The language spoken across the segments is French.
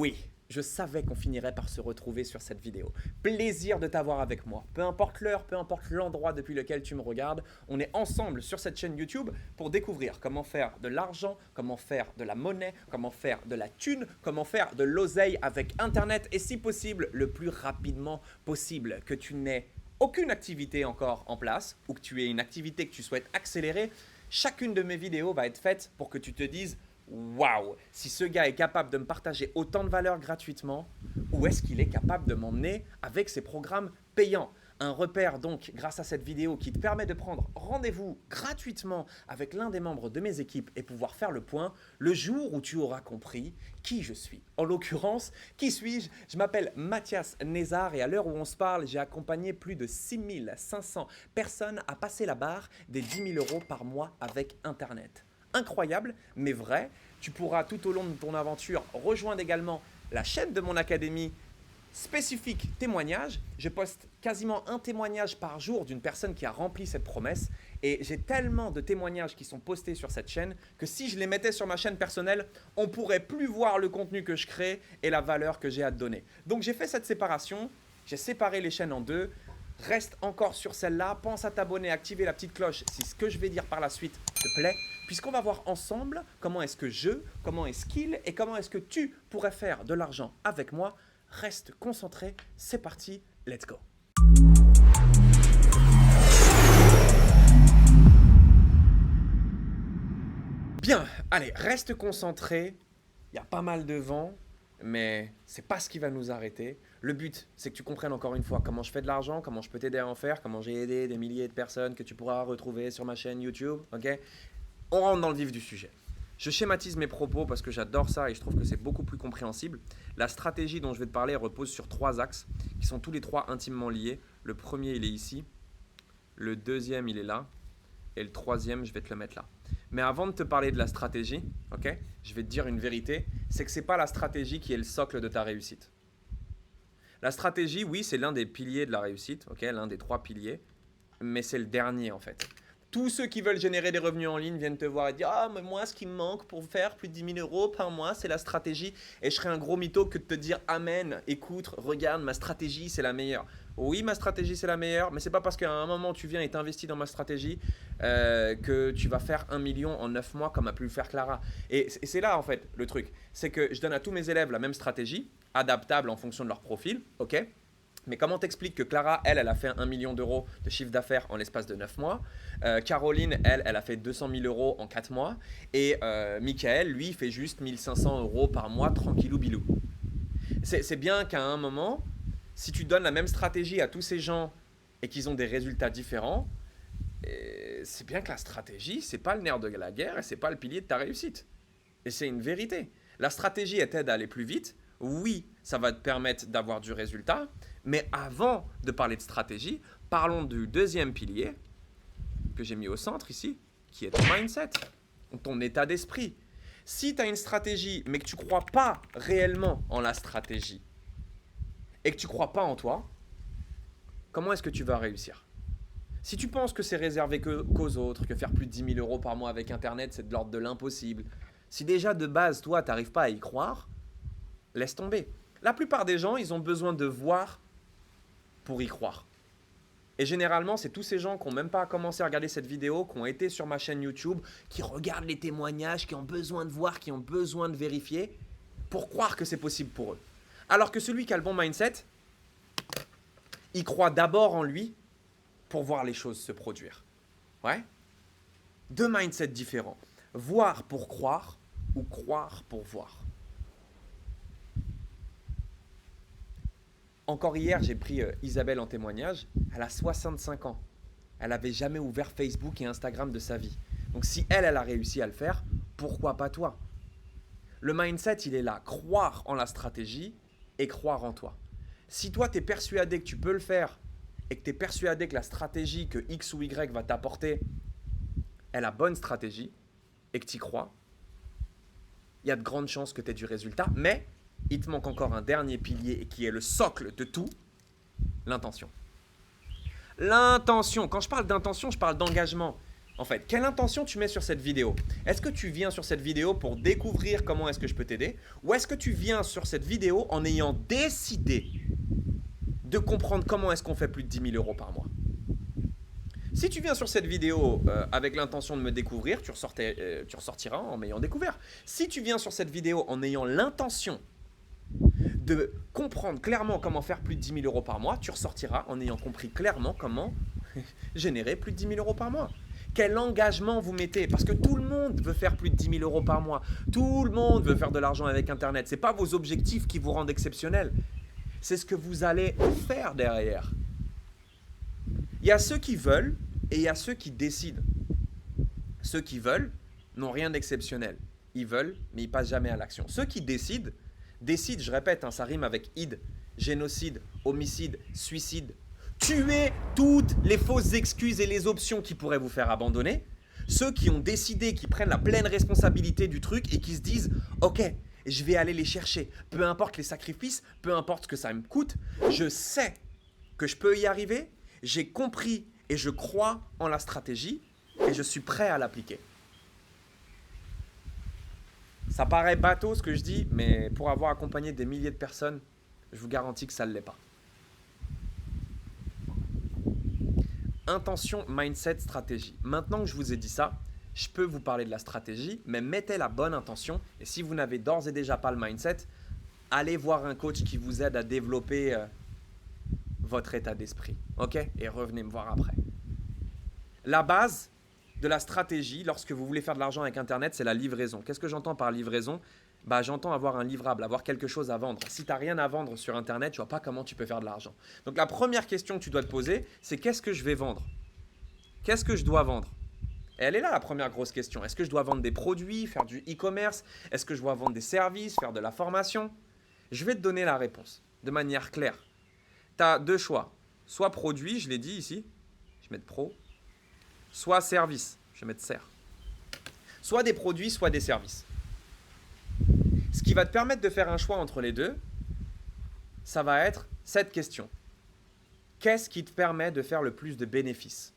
Oui, je savais qu'on finirait par se retrouver sur cette vidéo. Plaisir de t'avoir avec moi. Peu importe l'heure, peu importe l'endroit depuis lequel tu me regardes, on est ensemble sur cette chaîne YouTube pour découvrir comment faire de l'argent, comment faire de la monnaie, comment faire de la thune, comment faire de l'oseille avec Internet et si possible, le plus rapidement possible. Que tu n'aies aucune activité encore en place ou que tu aies une activité que tu souhaites accélérer, chacune de mes vidéos va être faite pour que tu te dises waouh, si ce gars est capable de me partager autant de valeur gratuitement, où est-ce qu'il est capable de m'emmener avec ses programmes payants? Un repère donc grâce à cette vidéo qui te permet de prendre rendez-vous gratuitement avec l'un des membres de mes équipes et pouvoir faire le point le jour où tu auras compris qui je suis. En l'occurrence, qui suis-je? Je m'appelle Mathias Nézard et à l'heure où on se parle, j'ai accompagné plus de 6500 personnes à passer la barre des 10 000 € par mois avec Internet. Incroyable, mais vrai. Tu pourras tout au long de ton aventure rejoindre également la chaîne de mon académie spécifique témoignage. Je poste quasiment un témoignage par jour d'une personne qui a rempli cette promesse et j'ai tellement de témoignages qui sont postés sur cette chaîne que si je les mettais sur ma chaîne personnelle, on pourrait plus voir le contenu que je crée et la valeur que j'ai à te donner. Donc j'ai fait cette séparation, j'ai séparé les chaînes en deux. Reste encore sur celle-là, pense à t'abonner, activer la petite cloche si ce que je vais dire par la suite te plaît, puisqu'on va voir ensemble comment est-ce que comment est-ce qu'il et comment est-ce que tu pourrais faire de l'argent avec moi. Reste concentré, c'est parti, let's go. Bien, allez, reste concentré, il y a pas mal de vent, mais c'est pas ce qui va nous arrêter. Le but, c'est que tu comprennes encore une fois comment je fais de l'argent, comment je peux t'aider à en faire, comment j'ai aidé des milliers de personnes que tu pourras retrouver sur ma chaîne YouTube, ok? On rentre dans le vif du sujet. Je schématise mes propos parce que j'adore ça et je trouve que c'est beaucoup plus compréhensible. La stratégie dont je vais te parler repose sur 3 axes qui sont tous les 3 intimement liés. Le premier, il est ici. Le deuxième, il est là. Et le troisième, je vais te le mettre là. Mais avant de te parler de la stratégie, ok, je vais te dire une vérité, c'est que ce n'est pas la stratégie qui est le socle de ta réussite. La stratégie, oui, c'est l'un des piliers de la réussite, ok, l'un des 3 piliers, mais c'est le dernier en fait. Tous ceux qui veulent générer des revenus en ligne viennent te voir et dire « Ah, mais moi, ce qui me manque pour faire plus de 10 000 € par mois, c'est la stratégie. » Et je serais un gros mytho que de te dire « Amen, écoute, regarde, ma stratégie, c'est la meilleure. » Oui, ma stratégie, c'est la meilleure, mais ce n'est pas parce qu'à un moment, tu viens et t'investis dans ma stratégie que tu vas faire 1 million en 9 mois comme a pu le faire Clara. Et c'est là, en fait, le truc. C'est que je donne à tous mes élèves la même stratégie, adaptable en fonction de leur profil, ok ? Mais comment t'expliques que Clara, elle a fait 1 million d'euros de chiffre d'affaires en l'espace de 9 mois. Caroline, elle a fait 200 000 € en 4 mois. Et Michael, lui, fait juste 1 500 € par mois, tranquillou bilou. C'est bien qu'à un moment, si tu donnes la même stratégie à tous ces gens et qu'ils ont des résultats différents, c'est bien que la stratégie, c'est pas le nerf de la guerre et c'est pas le pilier de ta réussite. Et c'est une vérité. La stratégie, elle t'aide à aller plus vite. Oui, ça va te permettre d'avoir du résultat. Mais avant de parler de stratégie, parlons du deuxième pilier que j'ai mis au centre ici, qui est ton mindset, ton état d'esprit. Si tu as une stratégie, mais que tu ne crois pas réellement en la stratégie et que tu ne crois pas en toi, comment est-ce que tu vas réussir? Si tu penses que c'est réservé qu'aux autres, que faire plus de 10 000 € par mois avec Internet, c'est de l'ordre de l'impossible, si déjà de base, toi, tu n'arrives pas à y croire, laisse tomber. La plupart des gens, ils ont besoin de voir pour y croire. Et généralement, c'est tous ces gens qui n'ont même pas commencé à regarder cette vidéo, qui ont été sur ma chaîne YouTube, qui regardent les témoignages, qui ont besoin de voir, qui ont besoin de vérifier pour croire que c'est possible pour eux. Alors que celui qui a le bon mindset, il croit d'abord en lui pour voir les choses se produire. Ouais? 2 mindsets différents. Voir pour croire ou croire pour voir. Encore hier, j'ai pris Isabelle en témoignage. Elle a 65 ans. Elle n'avait jamais ouvert Facebook et Instagram de sa vie. Donc si elle a réussi à le faire, pourquoi pas toi? Le mindset, il est là. Croire en la stratégie et croire en toi. Si toi, tu es persuadé que tu peux le faire et que tu es persuadé que la stratégie que X ou Y va t'apporter est la bonne stratégie et que tu y crois, il y a de grandes chances que tu aies du résultat. Mais il te manque encore un dernier pilier qui est le socle de tout, l'intention. L'intention, quand je parle d'intention, je parle d'engagement. En fait, quelle intention tu mets sur cette vidéo? Est-ce que tu viens sur cette vidéo pour découvrir comment est-ce que je peux t'aider? Ou est-ce que tu viens sur cette vidéo en ayant décidé de comprendre comment est-ce qu'on fait plus de 10 000 euros par mois? Si tu viens sur cette vidéo avec l'intention de me découvrir, tu ressortiras en m'ayant découvert. Si tu viens sur cette vidéo en ayant l'intention de comprendre clairement comment faire plus de 10 000 euros par mois, tu ressortiras en ayant compris clairement comment générer plus de 10 000 euros par mois. Quel engagement vous mettez? Parce que tout le monde veut faire plus de 10 000 euros par mois. Tout le monde veut faire de l'argent avec Internet. Ce n'est pas vos objectifs qui vous rendent exceptionnel. C'est ce que vous allez faire derrière. Il y a ceux qui veulent et il y a ceux qui décident. Ceux qui veulent n'ont rien d'exceptionnel. Ils veulent, mais ils passent jamais à l'action. Ceux qui décident, je répète, hein, ça rime avec id, génocide, homicide, suicide. Tuez toutes les fausses excuses et les options qui pourraient vous faire abandonner. Ceux qui ont décidé, qui prennent la pleine responsabilité du truc et qui se disent « Ok, je vais aller les chercher. Peu importe les sacrifices, peu importe ce que ça me coûte, je sais que je peux y arriver. J'ai compris et je crois en la stratégie et je suis prêt à l'appliquer. » Ça paraît bateau ce que je dis, mais pour avoir accompagné des milliers de personnes, je vous garantis que ça ne l'est pas. Intention, mindset, stratégie. Maintenant que je vous ai dit ça, je peux vous parler de la stratégie, mais mettez la bonne intention. Et si vous n'avez d'ores et déjà pas le mindset, allez voir un coach qui vous aide à développer votre état d'esprit. Ok? Et revenez me voir après. La base de la stratégie, lorsque vous voulez faire de l'argent avec Internet, c'est la livraison. Qu'est-ce que j'entends par livraison? J'entends avoir un livrable, avoir quelque chose à vendre. Si tu n'as rien à vendre sur Internet, tu ne vois pas comment tu peux faire de l'argent. Donc la première question que tu dois te poser, c'est qu'est-ce que je vais vendre? Qu'est-ce que je dois vendre? Et elle est là la première grosse question. Est-ce que je dois vendre des produits, faire du e-commerce? Est-ce que je dois vendre des services, faire de la formation? Je vais te donner la réponse de manière claire. Tu as deux choix. Soit produit, je l'ai dit ici, je vais mettre pro. Soit service, je vais mettre ser. Soit des produits, soit des services. Ce qui va te permettre de faire un choix entre les deux, ça va être cette question. Qu'est-ce qui te permet de faire le plus de bénéfices?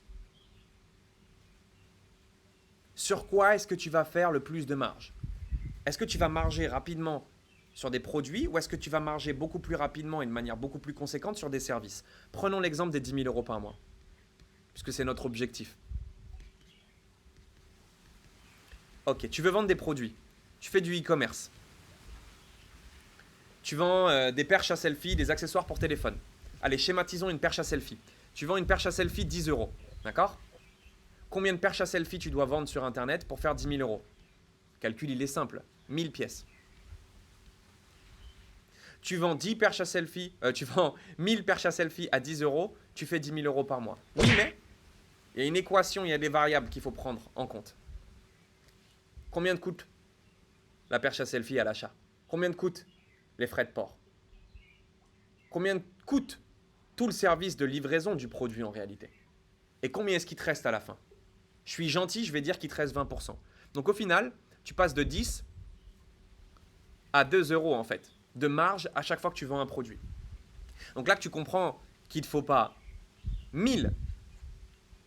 Sur quoi est-ce que tu vas faire le plus de marge? Est-ce que tu vas marger rapidement sur des produits ou est-ce que tu vas marger beaucoup plus rapidement et de manière beaucoup plus conséquente sur des services? Prenons l'exemple des 10 000 euros par mois, puisque c'est notre objectif. Ok, tu veux vendre des produits, tu fais du e-commerce. Tu vends des perches à selfie, des accessoires pour téléphone. Allez, schématisons une perche à selfie. Tu vends une perche à selfie 10 euros, d'accord? Combien de perches à selfie tu dois vendre sur Internet pour faire 10 000 euros? Calcul, il est simple, 1000 pièces. Tu vends 10 perches à selfie, tu vends 1000 perches à selfie à 10 euros, tu fais 10 000 euros par mois. Oui, mais il y a une équation, il y a des variables qu'il faut prendre en compte. Combien de coûte la perche à selfie à l'achat? Combien de coûte les frais de port? Combien coûte tout le service de livraison du produit en réalité? Et combien est-ce qu'il te reste à la fin? Je suis gentil, je vais dire qu'il te reste 20%. Donc au final, tu passes de 10 à 2 euros en fait, de marge à chaque fois que tu vends un produit. Donc là que tu comprends qu'il ne te faut pas 1000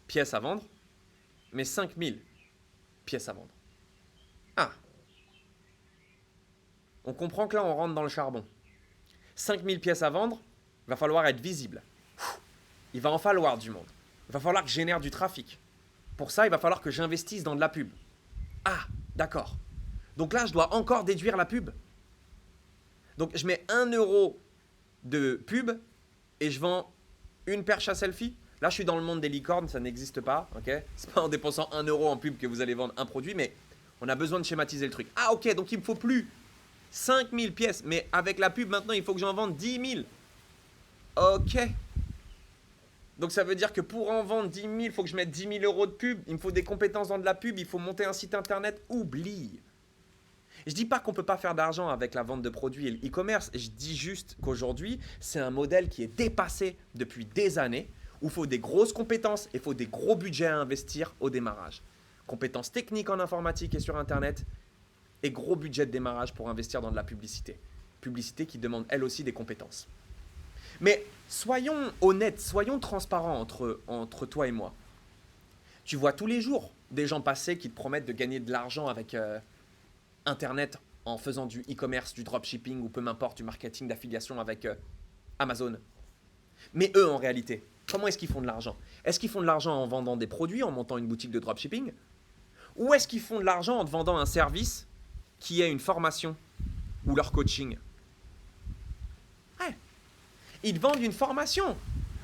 pièces à vendre, mais 5000 pièces à vendre. Ah, on comprend que là, on rentre dans le charbon. 5000 pièces à vendre, il va falloir être visible. Il va en falloir du monde. Il va falloir que je génère du trafic. Pour ça, il va falloir que j'investisse dans de la pub. Ah, d'accord. Donc là, je dois encore déduire la pub. Donc, je mets 1 euro de pub et je vends une perche à selfie. Là, je suis dans le monde des licornes, ça n'existe pas. Okay, c'est pas en dépensant 1 euro en pub que vous allez vendre un produit, mais on a besoin de schématiser le truc. Ah, ok, donc il me faut plus 5000 pièces, mais avec la pub maintenant, il faut que j'en vende 10 000. Ok. Donc ça veut dire que pour en vendre 10 000, il faut que je mette 10 000 euros de pub. Il me faut des compétences dans de la pub, il faut monter un site internet. Oublie. Je ne dis pas qu'on ne peut pas faire d'argent avec la vente de produits et le e-commerce. Je dis juste qu'aujourd'hui, c'est un modèle qui est dépassé depuis des années, où il faut des grosses compétences et il faut des gros budgets à investir au démarrage. Compétences techniques en informatique et sur Internet et gros budget de démarrage pour investir dans de la publicité. Publicité qui demande elle aussi des compétences. Mais soyons honnêtes, soyons transparents entre toi et moi. Tu vois tous les jours des gens passés qui te promettent de gagner de l'argent avec Internet en faisant du e-commerce, du dropshipping ou peu m'importe, du marketing d'affiliation avec Amazon. Mais eux, en réalité, comment est-ce qu'ils font de l'argent? Est-ce qu'ils font de l'argent en vendant des produits, en montant une boutique de dropshipping? Ou est-ce qu'ils font de l'argent en te vendant un service qui est une formation ou leur coaching? Ouais. Ils te vendent une formation.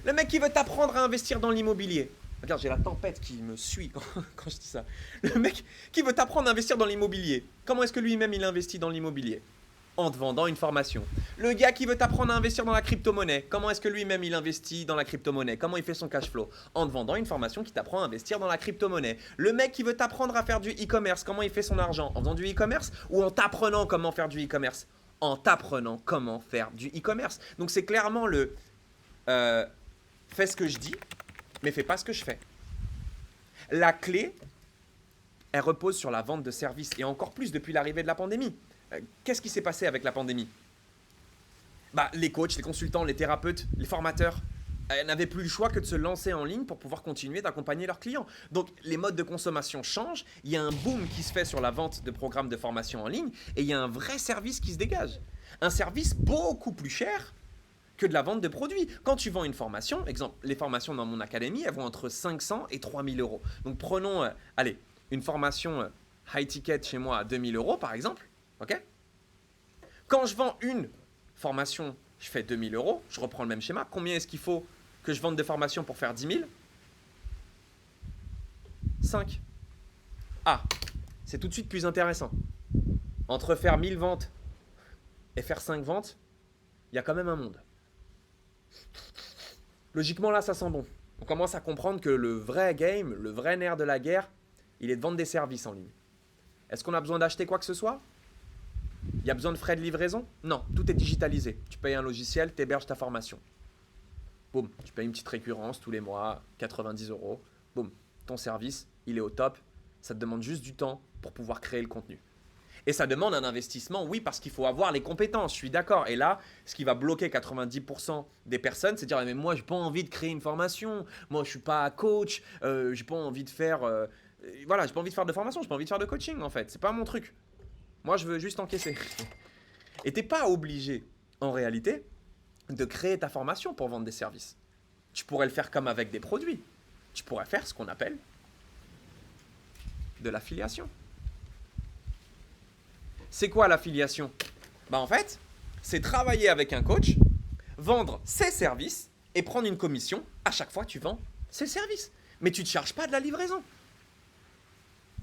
Le mec qui veut t'apprendre à investir dans l'immobilier. Regarde, j'ai la tempête qui me suit quand je dis ça. Le mec qui veut t'apprendre à investir dans l'immobilier. Comment est-ce que lui-même il investit dans l'immobilier? En te vendant une formation. Le gars qui veut t'apprendre à investir dans la crypto-monnaie. Comment est-ce que lui-même il investit dans la crypto-monnaie? Comment il fait son cash flow? En te vendant une formation qui t'apprend à investir dans la crypto-monnaie. Le mec qui veut t'apprendre à faire du e-commerce. Comment il fait son argent? En faisant du e-commerce ou en t'apprenant comment faire du e-commerce? En t'apprenant comment faire du e-commerce. Donc c'est clairement le fais ce que je dis, mais fais pas ce que je fais. La clé, elle repose sur la vente de services et encore plus depuis l'arrivée de la pandémie. Qu'est-ce qui s'est passé avec la pandémie? Les coachs, les consultants, les thérapeutes, les formateurs n'avaient plus le choix que de se lancer en ligne pour pouvoir continuer d'accompagner leurs clients. Donc les modes de consommation changent, il y a un boom qui se fait sur la vente de programmes de formation en ligne et il y a un vrai service qui se dégage. Un service beaucoup plus cher que de la vente de produits. Quand tu vends une formation, exemple, les formations dans mon académie, elles vont entre 500 et 3000 euros. Donc prenons, une formation high ticket chez moi à 2000 euros par exemple. Ok? Quand je vends une formation, je fais 2000 euros, je reprends le même schéma. Combien est-ce qu'il faut que je vende de formations pour faire 10 000? 5. Ah, c'est tout de suite plus intéressant. Entre faire 1000 ventes et faire 5 ventes, il y a quand même un monde. Logiquement, là, ça sent bon. On commence à comprendre que le vrai game, le vrai nerf de la guerre, il est de vendre des services en ligne. Est-ce qu'on a besoin d'acheter quoi que ce soit? Il y a besoin de frais de livraison? Non, tout est digitalisé. Tu payes un logiciel, tu héberges ta formation. Boum, tu payes une petite récurrence tous les mois, 90 euros. Boum, ton service, il est au top. Ça te demande juste du temps pour pouvoir créer le contenu. Et ça demande un investissement, oui, parce qu'il faut avoir les compétences, je suis d'accord. Et là, ce qui va bloquer 90% des personnes, c'est de dire, mais moi, je n'ai pas envie de créer une formation. Moi, je ne suis pas coach. Je n'ai pas envie de faire... j'ai pas envie de faire de formation, j'ai pas envie de faire de coaching, en fait. C'est pas mon truc. Moi, je veux juste encaisser. Et tu n'es pas obligé, en réalité, de créer ta formation pour vendre des services. Tu pourrais le faire comme avec des produits. Tu pourrais faire ce qu'on appelle de l'affiliation. C'est quoi l'affiliation? En fait, c'est travailler avec un coach, vendre ses services et prendre une commission à chaque fois que tu vends ses services. Mais tu ne te charges pas de la livraison.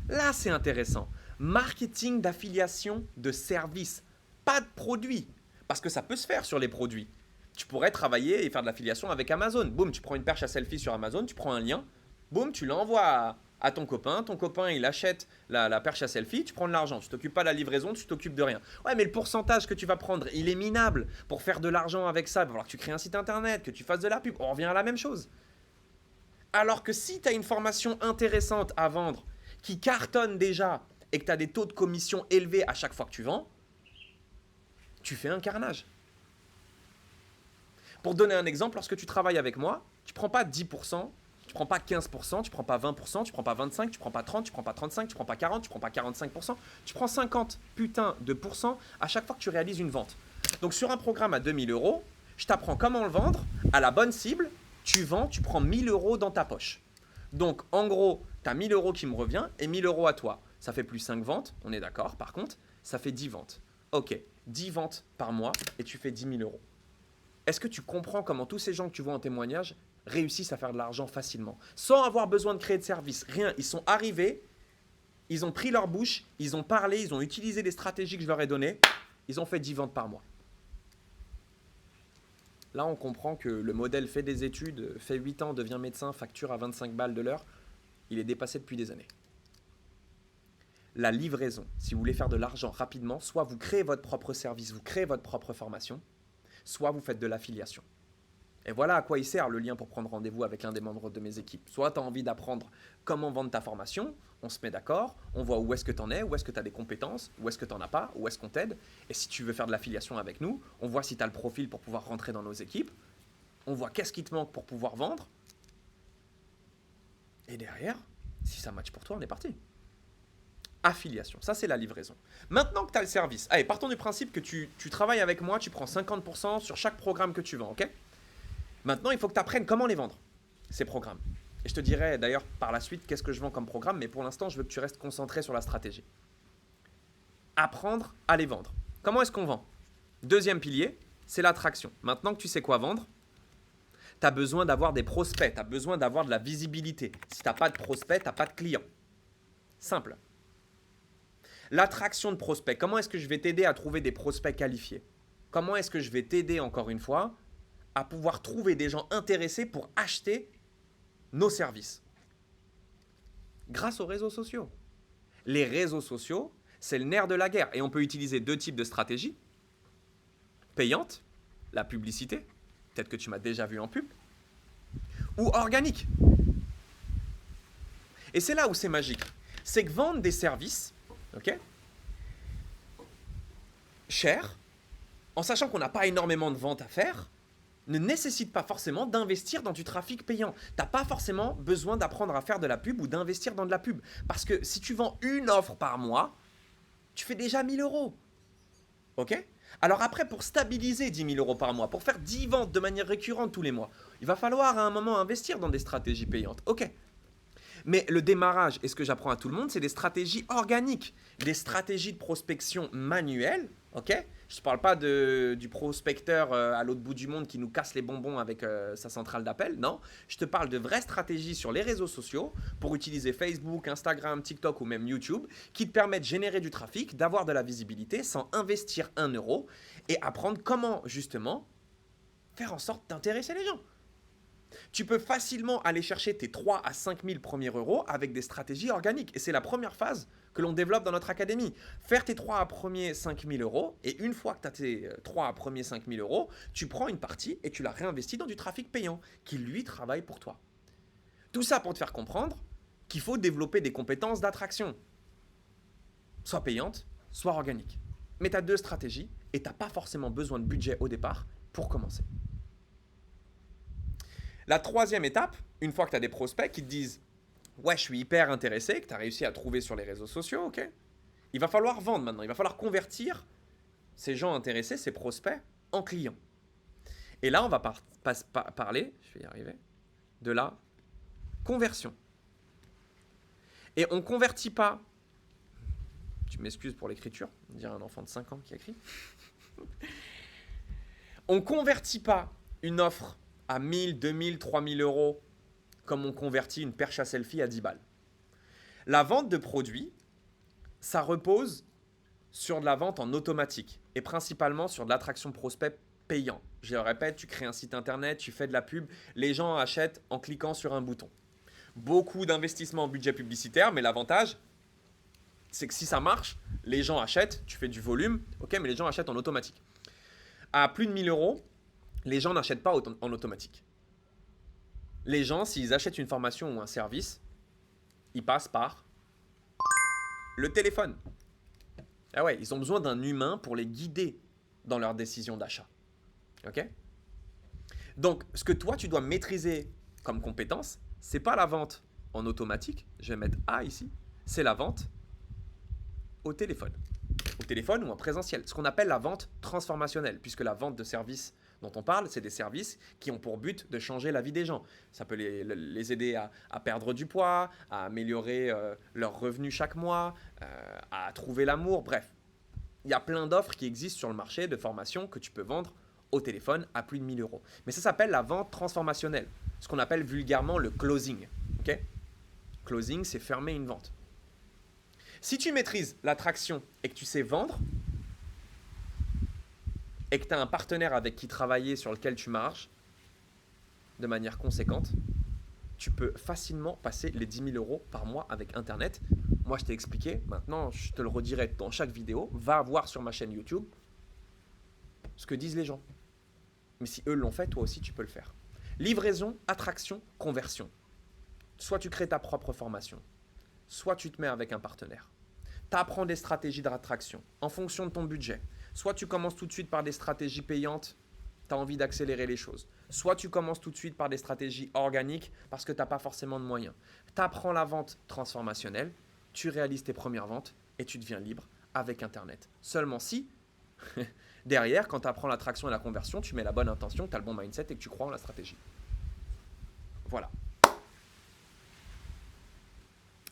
Là, c'est intéressant. Marketing d'affiliation de services, pas de produits. Parce que ça peut se faire sur les produits. Tu pourrais travailler et faire de l'affiliation avec Amazon. Boum, tu prends une perche à selfie sur Amazon, tu prends un lien, boum, tu l'envoies à ton copain, il achète la perche à selfie, tu prends de l'argent, tu t'occupes pas de la livraison, tu t'occupes de rien. Ouais, mais le pourcentage que tu vas prendre, il est minable. Pour faire de l'argent avec ça, il va falloir que tu crées un site internet, que tu fasses de la pub, on revient à la même chose. Alors que si tu as une formation intéressante à vendre, qui cartonne déjà, et que tu as des taux de commission élevés à chaque fois que tu vends, tu fais un carnage. Pour donner un exemple, lorsque tu travailles avec moi, tu ne prends pas 10%, tu ne prends pas 15%, tu ne prends pas 20%, tu ne prends pas 25%, tu ne prends pas 30%, tu ne prends pas 35%, tu ne prends pas 40%, tu ne prends pas 45%, tu prends 50 putain de pourcents à chaque fois que tu réalises une vente. Donc sur un programme à 2000 euros, je t'apprends comment le vendre à la bonne cible, tu vends, tu prends 1000 euros dans ta poche. Donc en gros, tu as 1000 euros qui me revient et 1000 euros à toi. Ça fait plus 5 ventes, on est d'accord. Par contre, ça fait 10 ventes. Ok, 10 ventes par mois et tu fais 10 000 euros. Est-ce que tu comprends comment tous ces gens que tu vois en témoignage réussissent à faire de l'argent facilement, sans avoir besoin de créer de service? Rien, ils sont arrivés, ils ont pris leur bouche, ils ont parlé, ils ont utilisé les stratégies que je leur ai données, ils ont fait 10 ventes par mois. Là, on comprend que le modèle fait des études, fait 8 ans, devient médecin, facture à 25 balles de l'heure, il est dépassé depuis des années. La livraison, si vous voulez faire de l'argent rapidement, soit vous créez votre propre service, vous créez votre propre formation, soit vous faites de l'affiliation. Et voilà à quoi il sert le lien pour prendre rendez-vous avec l'un des membres de mes équipes. Soit tu as envie d'apprendre comment vendre ta formation, on se met d'accord, on voit où est-ce que tu en es, où est-ce que tu as des compétences, où est-ce que tu n'en as pas, où est-ce qu'on t'aide. Et si tu veux faire de l'affiliation avec nous, on voit si tu as le profil pour pouvoir rentrer dans nos équipes, on voit qu'est-ce qui te manque pour pouvoir vendre. Et derrière, Si ça match pour toi, on est parti. Affiliation, ça c'est la livraison. Maintenant que tu as le service, allez, partons du principe que tu travailles avec moi, tu prends 50% sur chaque programme que tu vends, ok? Maintenant, il faut que tu apprennes comment les vendre, ces programmes. Et je te dirai d'ailleurs par la suite qu'est-ce que je vends comme programme, mais pour l'instant, je veux que tu restes concentré sur la stratégie. Apprendre à les vendre. Comment est-ce qu'on vend? Deuxième pilier, c'est l'attraction. Maintenant que tu sais quoi vendre, tu as besoin d'avoir des prospects, tu as besoin d'avoir de la visibilité. Si tu n'as pas de prospects, tu n'as pas de clients. Simple. L'attraction de prospects, comment est-ce que je vais t'aider à trouver des prospects qualifiés? Comment est-ce que je vais t'aider, encore une fois, à pouvoir trouver des gens intéressés pour acheter nos services? Grâce aux réseaux sociaux. Les réseaux sociaux, c'est le nerf de la guerre. Et on peut utiliser deux types de stratégies. Payante, la publicité, peut-être que tu m'as déjà vu en pub, ou organique. Et c'est là où c'est magique. C'est que vendre des services, ok, cher, en sachant qu'on n'a pas énormément de ventes à faire, ne nécessite pas forcément d'investir dans du trafic payant. Tu n'as pas forcément besoin d'apprendre à faire de la pub ou d'investir dans de la pub. Parce que si tu vends une offre par mois, tu fais déjà 1000 euros. Ok? Alors après, pour stabiliser 10 000 euros par mois, pour faire 10 ventes de manière récurrente tous les mois, il va falloir à un moment investir dans des stratégies payantes. Ok. Mais le démarrage, et ce que j'apprends à tout le monde, c'est des stratégies organiques, des stratégies de prospection manuelle, ok? Je ne parle pas du prospecteur à l'autre bout du monde qui nous casse les bonbons avec sa centrale d'appel, non. Je te parle de vraies stratégies sur les réseaux sociaux pour utiliser Facebook, Instagram, TikTok ou même YouTube qui te permettent de générer du trafic, d'avoir de la visibilité sans investir 1 euro et apprendre comment justement faire en sorte d'intéresser les gens. Tu peux facilement aller chercher tes 3 à 5 000 premiers euros avec des stratégies organiques. Et c'est la première phase que l'on développe dans notre académie. Faire tes 3 à premiers 5 000 euros et une fois que tu as tes 3 à premiers 5 000 euros, tu prends une partie et tu la réinvestis dans du trafic payant qui lui travaille pour toi. Tout ça pour te faire comprendre qu'il faut développer des compétences d'attraction, soit payantes, soit organiques. Mais tu as deux stratégies et tu n'as pas forcément besoin de budget au départ pour commencer. La troisième étape, une fois que tu as des prospects qui te disent « Ouais, je suis hyper intéressé, que tu as réussi à trouver sur les réseaux sociaux, ok ?» Il va falloir vendre maintenant, il va falloir convertir ces gens intéressés, ces prospects, en clients. Et là, on va parler, je vais y arriver, de la conversion. Et on ne convertit pas, tu m'excuses pour l'écriture, on dirait un enfant de 5 ans qui écrit, on ne convertit pas une offre à 1000, 2000, 3000 euros, comme on convertit une perche à selfie à 10 balles. La vente de produits, ça repose sur de la vente en automatique et principalement sur de l'attraction prospect payant. Je le répète, tu crées un site internet, tu fais de la pub, les gens achètent en cliquant sur un bouton. Beaucoup d'investissements en budget publicitaire, mais l'avantage, c'est que si ça marche, les gens achètent, tu fais du volume, ok, mais les gens achètent en automatique. À plus de 1000 euros, les gens n'achètent pas en automatique. Les gens, s'ils achètent une formation ou un service, ils passent par le téléphone. Ah ouais, ils ont besoin d'un humain pour les guider dans leur décision d'achat. Ok? Donc, ce que toi, tu dois maîtriser comme compétence, c'est pas la vente en automatique, je vais mettre A ici, c'est la vente au téléphone. Au téléphone ou en présentiel, ce qu'on appelle la vente transformationnelle, puisque la vente de services dont on parle, c'est des services qui ont pour but de changer la vie des gens. Ça peut les aider à perdre du poids, à améliorer leurs revenus chaque mois, à trouver l'amour, bref. Il y a plein d'offres qui existent sur le marché de formation que tu peux vendre au téléphone à plus de 1000 euros. Mais ça s'appelle la vente transformationnelle, ce qu'on appelle vulgairement le closing. Okay? Closing, c'est fermer une vente. Si tu maîtrises l'attraction et que tu sais vendre, et que tu as un partenaire avec qui travailler sur lequel tu marches de manière conséquente, tu peux facilement passer les 10 000 euros par mois avec Internet. Moi, je t'ai expliqué. Maintenant, je te le redirai dans chaque vidéo. Va voir sur ma chaîne YouTube ce que disent les gens. Mais si eux l'ont fait, toi aussi, tu peux le faire. Livraison, attraction, conversion. Soit tu crées ta propre formation, soit tu te mets avec un partenaire. Tu apprends des stratégies d'attraction en fonction de ton budget. Soit tu commences tout de suite par des stratégies payantes tu as envie d'accélérer les choses. Soit tu commences tout de suite par des stratégies organiques parce que tu n'as pas forcément de moyens. Tu apprends la vente transformationnelle, tu réalises tes premières ventes et tu deviens libre avec Internet. Seulement si, derrière, quand tu apprends l'attraction et la conversion, tu mets la bonne intention, tu as le bon mindset et que tu crois en la stratégie. Voilà.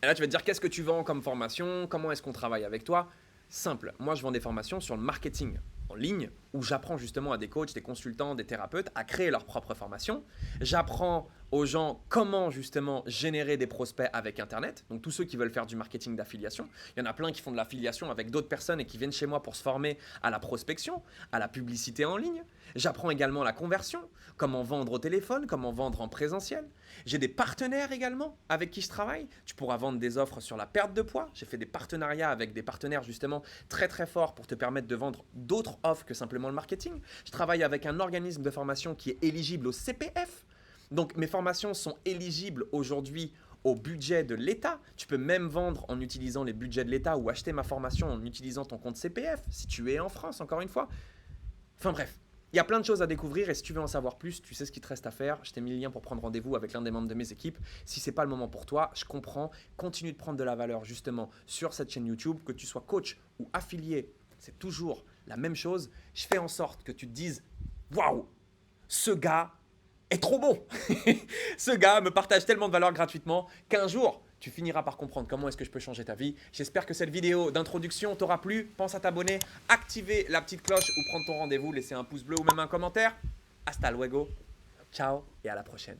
Et là, tu vas te dire, qu'est-ce que tu vends comme formation? Comment est-ce qu'on travaille avec toi? Simple. Moi, je vends des formations sur le marketing en ligne où j'apprends justement à des coachs, des consultants, des thérapeutes à créer leur propre formation. J'apprends aux gens comment justement générer des prospects avec Internet. Donc tous ceux qui veulent faire du marketing d'affiliation. Il y en a plein qui font de l'affiliation avec d'autres personnes et qui viennent chez moi pour se former à la prospection, à la publicité en ligne. J'apprends également la conversion, comment vendre au téléphone, comment vendre en présentiel. J'ai des partenaires également avec qui je travaille. Tu pourras vendre des offres sur la perte de poids. J'ai fait des partenariats avec des partenaires justement très très forts pour te permettre de vendre d'autres offres que simplement le marketing. Je travaille avec un organisme de formation qui est éligible au CPF. Donc mes formations sont éligibles aujourd'hui au budget de l'État. Tu peux même vendre en utilisant les budgets de l'État ou acheter ma formation en utilisant ton compte CPF si tu es en France, encore une fois. Enfin bref, il y a plein de choses à découvrir et si tu veux en savoir plus, tu sais ce qu'il te reste à faire. Je t'ai mis le lien pour prendre rendez-vous avec l'un des membres de mes équipes. Si ce n'est pas le moment pour toi, je comprends. Continue de prendre de la valeur justement sur cette chaîne YouTube, que tu sois coach ou affilié. C'est toujours la même chose. Je fais en sorte que tu te dises « Waouh, ce gars est trop bon !» Ce gars me partage tellement de valeur gratuitement qu'un jour, tu finiras par comprendre comment est-ce que je peux changer ta vie. J'espère que cette vidéo d'introduction t'aura plu. Pense à t'abonner, activer la petite cloche ou prendre ton rendez-vous, laisser un pouce bleu ou même un commentaire. Hasta luego. Ciao et à la prochaine.